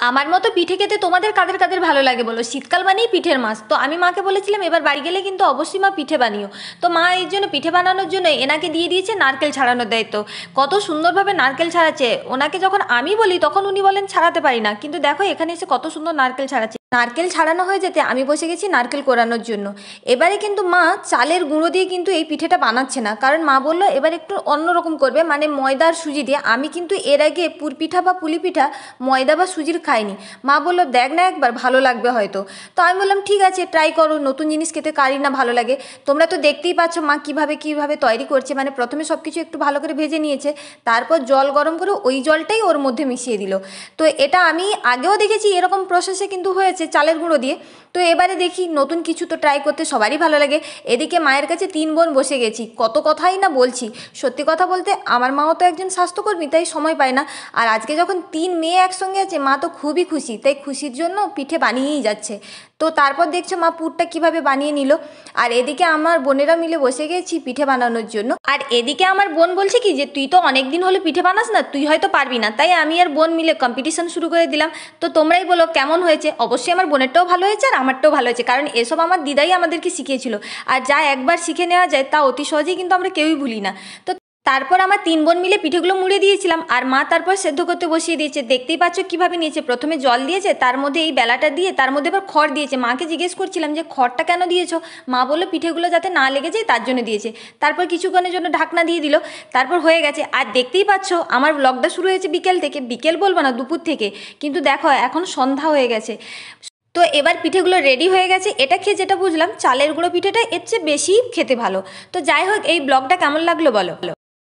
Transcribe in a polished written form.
আমার মতো পিঠে খেতে তোমাদের কাদের কাদের ভালো লাগে বলো? শীতকাল মানেই পিঠের মাস। তো আমি মাকে বলেছিলাম এবার বাড়ি গেলে কিন্তু অবশ্যই মা পিঠে বানিও। তো মা এই জন্য পিঠে বানানোর জন্য এনাকে দিয়ে দিয়েছে নারকেল ছাড়ানোর দায়িত্ব। কত সুন্দরভাবে নারকেল ছাড়াচ্ছে। ওনাকে যখন আমি বলি তখন উনি বলেন ছাড়াতে পারি না, কিন্তু দেখো এখানে এসে কত সুন্দর নারকেল ছাড়াচ্ছে। নারকেল ছাড়ানো হয়ে যেতে আমি বসে গেছি নারকেল কোরানোর জন্য। এবারে কিন্তু মা চালের গুঁড়ো দিয়ে কিন্তু এই পিঠেটা বানাচ্ছে না, কারণ মা বললো এবার একটু অন্যরকম করবে, মানে ময়দার সুজি দিয়ে। আমি কিন্তু এর আগে পুরপিঠা বা পুলি পিঠা ময়দা বা সুজির খাইনি। মা বললো দেখ না একবার, ভালো লাগবে হয়তো। তো আমি বললাম ঠিক আছে ট্রাই করো, নতুন জিনিস খেতে কারই না ভালো লাগে। তোমরা তো দেখতেই পাচ্ছ মা কিভাবে কিভাবে তৈরি করছে, মানে প্রথমে সব কিছু একটু ভালো করে ভেজে নিয়েছে, তারপর জল গরম করে ওই জলটাই ওর মধ্যে মিশিয়ে দিল। তো এটা আমি আগেও দেখেছি এরকম প্রসেসে কিন্তু হয়েছে চালের গুঁড়ো দিয়ে। তো এবারে দেখি নতুন কিছু তো ট্রাই করতে সবারই ভালো লাগে। এদিকে মায়ের কাছে তিন বোন বসে গেছি, কত কথাই না বলছি। সত্যি কথা বলতে আমার মাও তো একজন স্বাস্থ্যকর্মী, তাই সময় পায় না। আর আজকে যখন তিন মেয়ে একসঙ্গে আছে মা তো খুবই খুশি, তাই খুশির জন্য পিঠে বানিয়েই যাচ্ছে। তো তারপর দেখছো মা পুরটা কিভাবে বানিয়ে নিল। আর এদিকে আমার বোনেরা মিলে বসে গেছি পিঠে বানানোর জন্য। আর এদিকে আমার বোন বলছে কি যে তুই তো অনেক দিন হলো পিঠে বানাস না, তুই হয়তো পারবি না। তাই আমি আর বোন মিলে কম্পিটিশন শুরু করে দিলাম। তো তোমরাই বলো কেমন হয়েছে। অবশ্যই আমার বোনেরটাও ভালো হয়েছে আর আমারটাও ভালো হয়েছে, কারণ এসব আমার দিদাই আমাদেরকে শিখিয়েছিল। আর যা একবার শিখে নেওয়া যায় তা অতি সহজেই কিন্তু আমরা কেউই ভুলি না। তো তারপর আমার তিন বোন মিলে পিঠেগুলো মুড়ে দিয়েছিলাম, আর মা তারপর সেদ্ধ করতে বসিয়ে দিয়েছে। দেখতেই পাচ্ছ কীভাবে নিয়েছে, প্রথমে জল দিয়েছে, তার মধ্যে এই বেলাটা দিয়ে তার মধ্যে এবার খড় দিয়েছে। মাকে জিজ্ঞেস করছিলাম যে খড়টা কেন দিয়েছো, মা বললো পিঠেগুলো যাতে না লেগে যায় তার জন্য দিয়েছে। তারপর কিছুক্ষণের জন্য ঢাকনা দিয়ে দিল, তারপর হয়ে গেছে। আর দেখতেই পাচ্ছ আমার ব্লগটা শুরু হয়েছে বিকেল থেকে, বিকেল বলবো না দুপুর থেকে, কিন্তু দেখো এখন সন্ধ্যা হয়ে গেছে। তো এবার পিঠেগুলো রেডি হয়ে গেছে। এটা খেয়ে যেটা বুঝলাম চালের গুঁড়ো পিঠেটা এর চেয়ে বেশি খেতে ভালো। তো যাই হোক, এই ব্লগটা কেমন লাগলো বলো।